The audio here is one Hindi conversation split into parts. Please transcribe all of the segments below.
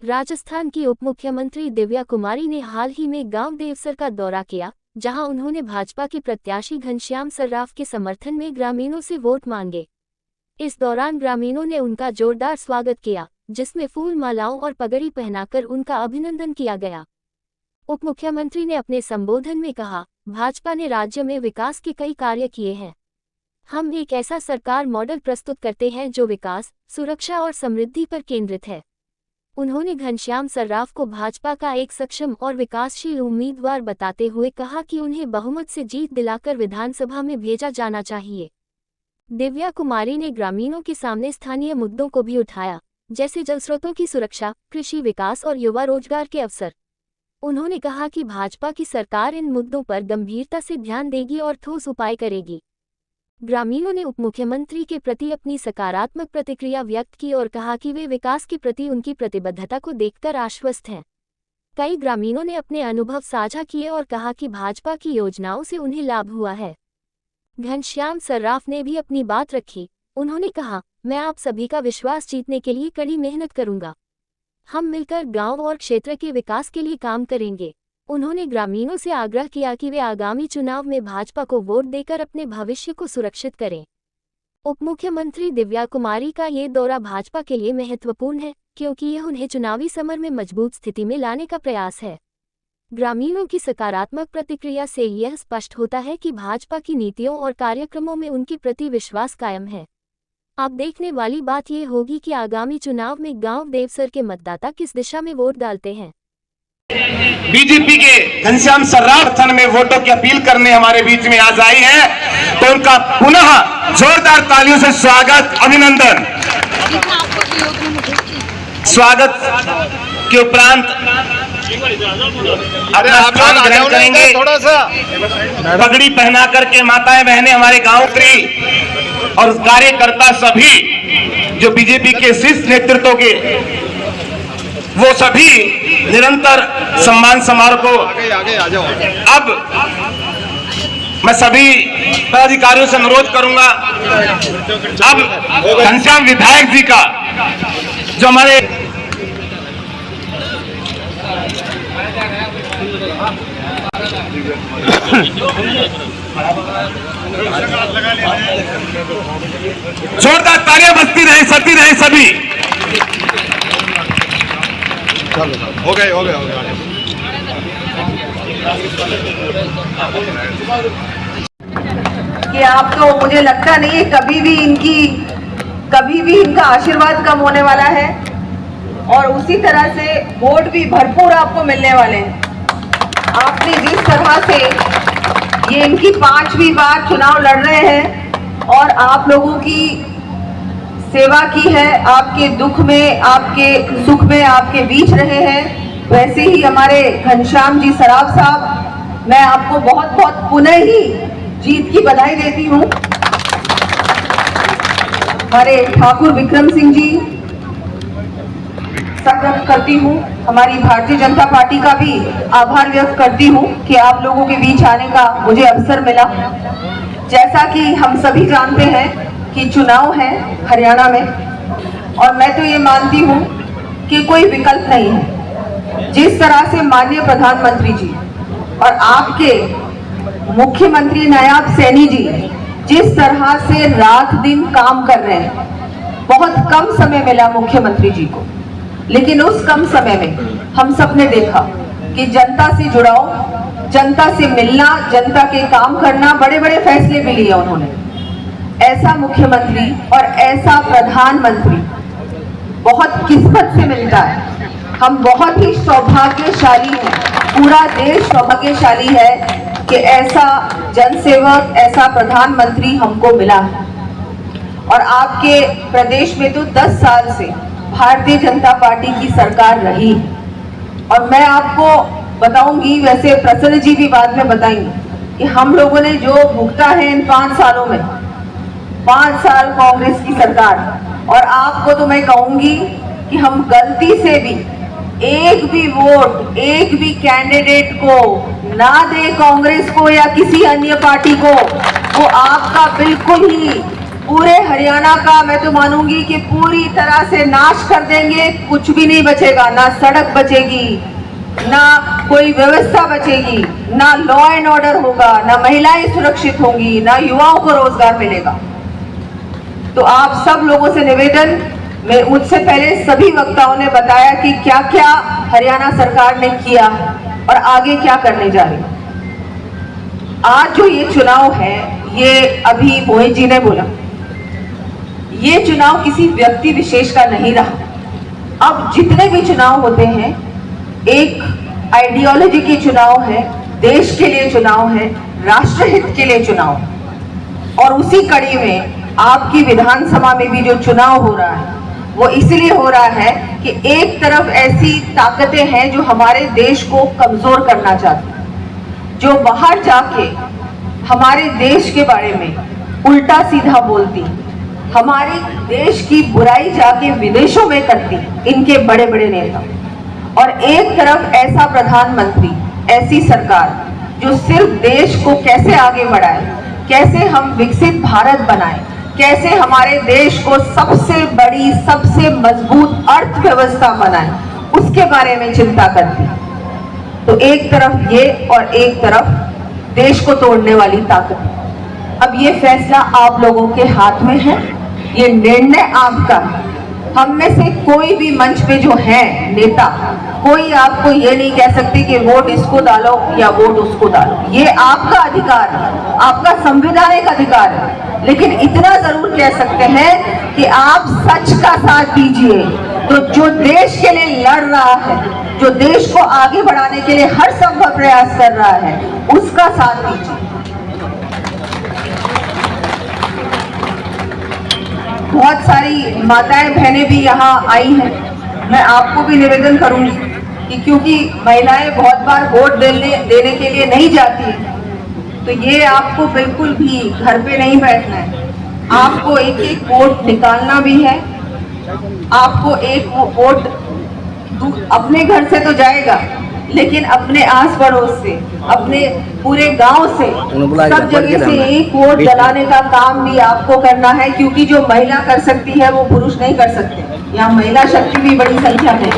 राजस्थान की उप मुख्यमंत्री दिव्या कुमारी ने हाल ही में गांव देवसर का दौरा किया, जहां उन्होंने भाजपा के प्रत्याशी घनश्याम सर्राफ के समर्थन में ग्रामीणों से वोट मांगे। इस दौरान ग्रामीणों ने उनका जोरदार स्वागत किया, जिसमें फूल मालाओं और पगड़ी पहनाकर उनका अभिनंदन किया गया। उप मुख्यमंत्री ने अपने संबोधन में कहा, भाजपा ने राज्य में विकास के कई कार्य किए हैं। हम एक ऐसा सरकार मॉडल प्रस्तुत करते हैं जो विकास, सुरक्षा और समृद्धि पर केंद्रित है। उन्होंने घनश्याम सर्राफ को भाजपा का एक सक्षम और विकासशील उम्मीदवार बताते हुए कहा कि उन्हें बहुमत से जीत दिलाकर विधानसभा में भेजा जाना चाहिए। दिव्या कुमारी ने ग्रामीणों के सामने स्थानीय मुद्दों को भी उठाया, जैसे जल स्रोतों की सुरक्षा, कृषि विकास और युवा रोजगार के अवसर। उन्होंने कहा कि भाजपा की सरकार इन मुद्दों पर गंभीरता से ध्यान देगी और ठोस उपाय करेगी। ग्रामीणों ने उप मुख्यमंत्री के प्रति अपनी सकारात्मक प्रतिक्रिया व्यक्त की और कहा कि वे विकास के प्रति उनकी प्रतिबद्धता को देखकर आश्वस्त हैं। कई ग्रामीणों ने अपने अनुभव साझा किए और कहा कि भाजपा की योजनाओं से उन्हें लाभ हुआ है। घनश्याम सर्राफ ने भी अपनी बात रखी। उन्होंने कहा, मैं आप सभी का विश्वास जीतने के लिए कड़ी मेहनत करूंगा। हम मिलकर गांव और क्षेत्र के विकास के लिए काम करेंगे। उन्होंने ग्रामीणों से आग्रह किया कि वे आगामी चुनाव में भाजपा को वोट देकर अपने भविष्य को सुरक्षित करें। उप मुख्यमंत्री दिव्या कुमारी का ये दौरा भाजपा के लिए महत्वपूर्ण है, क्योंकि यह उन्हें चुनावी समर में मजबूत स्थिति में लाने का प्रयास है। ग्रामीणों की सकारात्मक प्रतिक्रिया से यह स्पष्ट होता है कि भाजपा की नीतियों और कार्यक्रमों में उनके प्रति विश्वास कायम है। अब देखने वाली बात यह होगी कि आगामी चुनाव में गांव देवसर के मतदाता किस दिशा में वोट डालते हैं। बीजेपी के घनश्याम सर्राफ में वोटों की अपील करने हमारे बीच में आज आई है, तो उनका पुनः जोरदार तालियों से स्वागत, अभिनंदन। स्वागत के उपरांत स्थान ग्रहण करेंगे। थोड़ा सा पगड़ी पहना करके माताएं बहनें, हमारे गांव की और कार्यकर्ता सभी जो बीजेपी के शीर्ष नेतृत्व के, वो सभी निरंतर सम्मान समारोह को आगे आ जाओ। अब मैं सभी पदाधिकारियों से अनुरोध करूंगा, अब घनश्याम विधायक जी का जो हमारे जोरदार तालियां बजती रहे, सती रहे सभी। हो गए कि आप तो, मुझे लगता नहीं है कभी भी इनका आशीर्वाद कम होने वाला है, और उसी तरह से वोट भी भरपूर आपको मिलने वाले हैं। आपने जिस तरह से ये इनकी 5वीं बार चुनाव लड़ रहे हैं और आप लोगों की सेवा की है, आपके दुख में, आपके सुख में आपके बीच रहे हैं, वैसे ही हमारे घनश्याम जी सर्राफ साहब, मैं आपको बहुत बहुत पुनः ही जीत की बधाई देती हूँ। हमारे ठाकुर विक्रम सिंह जी संकल्प करती हूँ, हमारी भारतीय जनता पार्टी का भी आभार व्यक्त करती हूँ कि आप लोगों के बीच आने का मुझे अवसर मिला। जैसा कि हम सभी जानते हैं कि चुनाव है हरियाणा में, और मैं तो ये मानती हूँ कि कोई विकल्प नहीं है। जिस तरह से माननीय प्रधानमंत्री जी और आपके मुख्यमंत्री नायब सैनी जी जिस तरह से रात दिन काम कर रहे हैं, बहुत कम समय मिला मुख्यमंत्री जी को, लेकिन उस कम समय में हम सब ने देखा कि जनता से जुड़ाव, जनता से मिलना, जनता के काम करना, बड़े बड़े फैसले भी लिए उन्होंने। ऐसा मुख्यमंत्री और ऐसा प्रधानमंत्री बहुत किस्मत से मिलता है। हम बहुत ही सौभाग्यशाली हैं, पूरा देश सौभाग्यशाली है कि ऐसा जनसेवक, ऐसा प्रधानमंत्री हमको मिला है। और आपके प्रदेश में तो 10 साल से भारतीय जनता पार्टी की सरकार रही, और मैं आपको बताऊंगी, वैसे प्रसन्न जी भी बाद में बताएंगे, कि हम लोगों ने जो भुगता है इन 5 सालों में, 5 साल कांग्रेस की सरकार, और आपको तो मैं कहूंगी कि हम गलती से भी एक भी वोट एक भी कैंडिडेट को ना दे, कांग्रेस को या किसी अन्य पार्टी को, वो आपका बिल्कुल ही पूरे हरियाणा का मैं तो मानूंगी कि पूरी तरह से नाश कर देंगे। कुछ भी नहीं बचेगा, ना सड़क बचेगी, ना कोई व्यवस्था बचेगी, ना लॉ एंड ऑर्डर होगा, ना महिलाएं सुरक्षित होंगी, ना युवाओं को रोजगार मिलेगा। तो आप सब लोगों से निवेदन, मैं मुझसे पहले सभी वक्ताओं ने बताया कि क्या क्या हरियाणा सरकार ने किया और आगे क्या करने जा रही। आज जो ये चुनाव है, ये अभी मोहित जी ने बोला, ये चुनाव किसी व्यक्ति विशेष का नहीं रहा। अब जितने भी चुनाव होते हैं, एक आइडियोलॉजी के चुनाव है, देश के लिए चुनाव है, राष्ट्रहित के लिए चुनाव। और उसी कड़ी में आपकी विधानसभा में भी जो चुनाव हो रहा है, वो इसलिए हो रहा है कि एक तरफ ऐसी ताकतें हैं जो हमारे देश को कमजोर करना चाहती हैं, जो बाहर जाके हमारे देश के बारे में उल्टा सीधा बोलती, हमारे देश की बुराई जाके विदेशों में करती, इनके बड़े बड़े नेता। और एक तरफ ऐसा प्रधानमंत्री, ऐसी सरकार जो सिर्फ देश को कैसे आगे बढ़ाए, कैसे हम विकसित भारत बनाए, कैसे हमारे देश को सबसे बड़ी, सबसे मजबूत अर्थव्यवस्था बनाए, उसके बारे में चिंता करती। तो एक तरफ ये और एक तरफ देश को तोड़ने वाली ताकत। अब ये फैसला आप लोगों के हाथ में है, ये निर्णय आपका है। हम में से कोई भी मंच पे जो है नेता, कोई आपको ये नहीं कह सकते कि वोट इसको डालो या वोट उसको डालो। ये आपका अधिकार है, आपका संवैधानिक अधिकार है। लेकिन इतना जरूर कह सकते हैं कि आप सच का साथ दीजिए। तो जो देश के लिए लड़ रहा है, जो देश को आगे बढ़ाने के लिए हर संभव प्रयास कर रहा है, उसका साथ दीजिए। बहुत सारी माताएं बहनें भी यहाँ आई हैं। मैं आपको भी निवेदन करूंगी कि क्योंकि महिलाएं बहुत बार वोट देने के लिए नहीं जाती हैं, तो ये आपको बिल्कुल भी घर पे नहीं बैठना है। आपको एक एक वोट निकालना भी है। आपको एक वोट अपने घर से तो जाएगा, लेकिन अपने आस पड़ोस से, अपने पूरे गांव से, सब जगह से एक वोट डलाने का काम भी आपको करना है। क्योंकि जो महिला कर सकती है वो पुरुष नहीं कर सकते। यहाँ महिला शक्ति भी बड़ी संख्या में।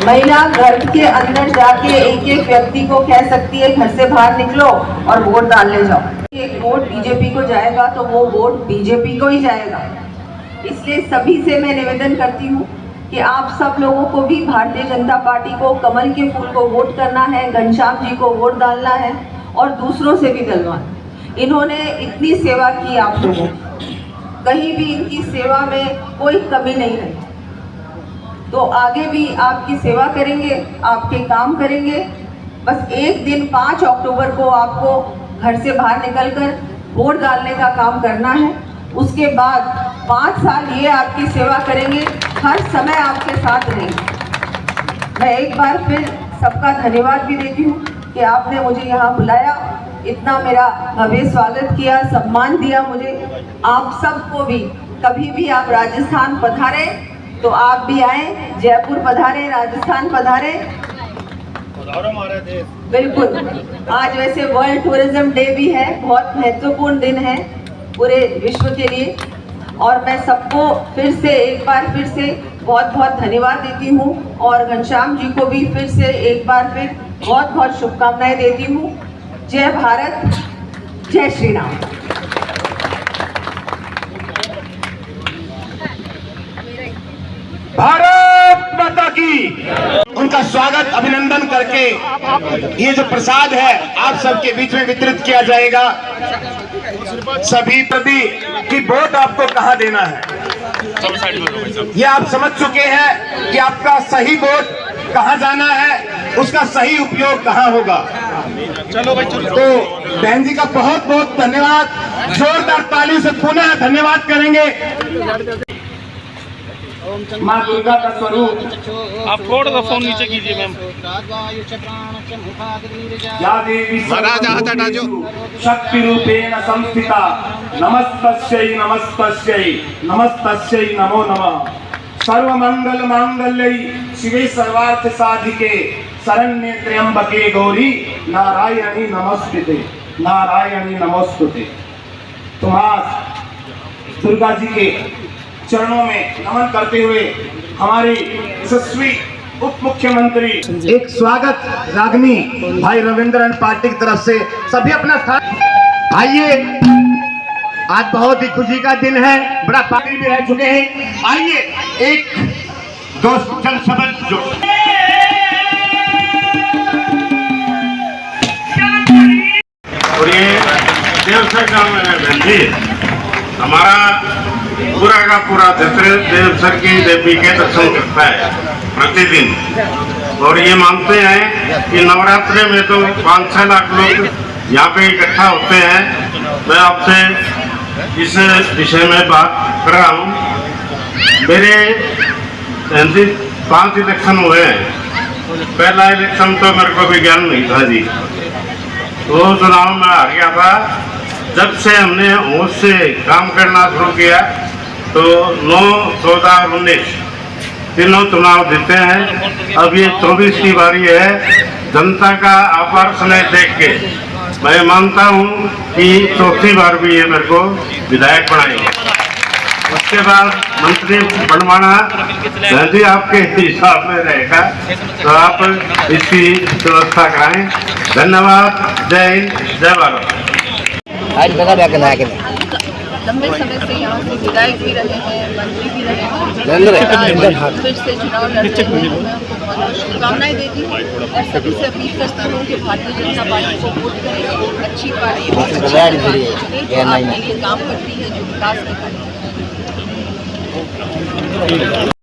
महिला घर के अंदर जाके एक एक व्यक्ति को कह सकती है घर से बाहर निकलो और वोट डालने जाओ। एक वोट बीजेपी को जाएगा तो वो वोट बीजेपी को ही जाएगा। इसलिए सभी से मैं निवेदन करती हूँ कि आप सब लोगों को भी भारतीय जनता पार्टी को, कमल के फूल को वोट करना है, घनश्याम जी को वोट डालना है और दूसरों से भी डलवाना। इन्होंने इतनी सेवा की आप लोगों की, कहीं भी इनकी सेवा में कोई कमी नहीं रही। तो आगे भी आपकी सेवा करेंगे, आपके काम करेंगे। बस एक दिन 5 अक्टूबर को आपको घर से बाहर निकलकर वोट डालने का काम करना है। उसके बाद 5 साल ये आपकी सेवा करेंगे, हर समय आपके साथ रहेंगे। मैं एक बार फिर सबका धन्यवाद भी देती हूँ कि आपने मुझे यहाँ बुलाया, इतना मेरा भव्य स्वागत किया, सम्मान दिया मुझे। आप सबको भी कभी भी आप राजस्थान पधारे तो आप भी आए, जयपुर पधारे, राजस्थान पधारे। बिल्कुल। आज वैसे वर्ल्ड टूरिज्म डे भी है, बहुत महत्वपूर्ण दिन है पूरे विश्व के लिए। और मैं सबको फिर से एक बार फिर से बहुत बहुत धन्यवाद देती हूँ और घनश्याम जी को भी फिर से एक बार फिर बहुत बहुत शुभकामनाएं देती हूँ। जय भारत, जय श्री राम। भारत माता की। उनका स्वागत, अभिनंदन करके ये जो प्रसाद है आप सबके बीच में वितरित किया जाएगा। सभी प्रति की वोट आपको कहाँ देना है ये आप समझ चुके हैं कि आपका सही वोट कहाँ जाना है, उसका सही उपयोग कहाँ होगा। चलो भाई चलो। तो बहन जी का बहुत बहुत धन्यवाद। जोरदार ताली से पुनः धन्यवाद करेंगे। माँ दुर्गा का स्वरूप। आप थोड़ा सा फोन नीचे कीजिए मैम। शक्ति रूपेण संस्थिता नमस्तस्यै नमस्तस्यै नमस्तस्यै नमो नमः। सर्वमंगल मांगल्यै शिवे सर्वार्थ साधिके शरण्ये त्र्यंबके गौरी नारायणी नमस्ते नारायणी नमस्ते। तुम आज दुर्गा जी के चरणों में नमन करते हुए हमारे यशस्वी उप मुख्यमंत्री एक स्वागत रागनी भाई रविंद्रन पार्टी की तरफ से सभी अपना स्थान। आइए, आज बहुत ही खुशी का दिन है, बड़ा पार्टी भी रह चुके हैं। आइए एक दोस्त चंद शब्द जो और ये देवसर गांव में बहन जी, हमारा पूरा का पूरा क्षेत्र देवसर की देवी के दर्शन करता है प्रतिदिन। और ये मानते हैं कि नवरात्रि में तो 5-6 लाख लोग यहाँ पे इकट्ठा होते हैं। मैं आपसे इस विषय में बात कर रहा हूँ। मेरे 5 इलेक्शन हुए हैं। पहला इलेक्शन तो मेरे को भी ज्ञान नहीं था जी, वो चुनाव में हार गया था। जब से हमने होश से काम करना शुरू किया तो 9, 14 और 19 तीनों चुनाव जीते हैं। अब ये 24 की बारी है। जनता का आभार स्नेह देख के मैं मानता हूँ कि 4थी बार भी ये मेरे को विधायक बनाएंगे। उसके बाद मंत्री बनवाना यदि आपके हिसाब में रहेगा तो आप इसकी व्यवस्था कराएं। धन्यवाद। जय हिंद, जय भारत। लंबे समय से यहाँ से विधायक भी रहे हैं, मंत्री भी रहे हैं, फिर से चुनाव लड़ रहे हैं। मैं उनको बहुत बहुत शुभकामनाएं देती हूँ और सभी से अपील करती हूँ कि भारतीय जनता पार्टी को वोट करें। अच्छी पार्टी है, जो आपके लिए काम करती है, जो विकास की करती है।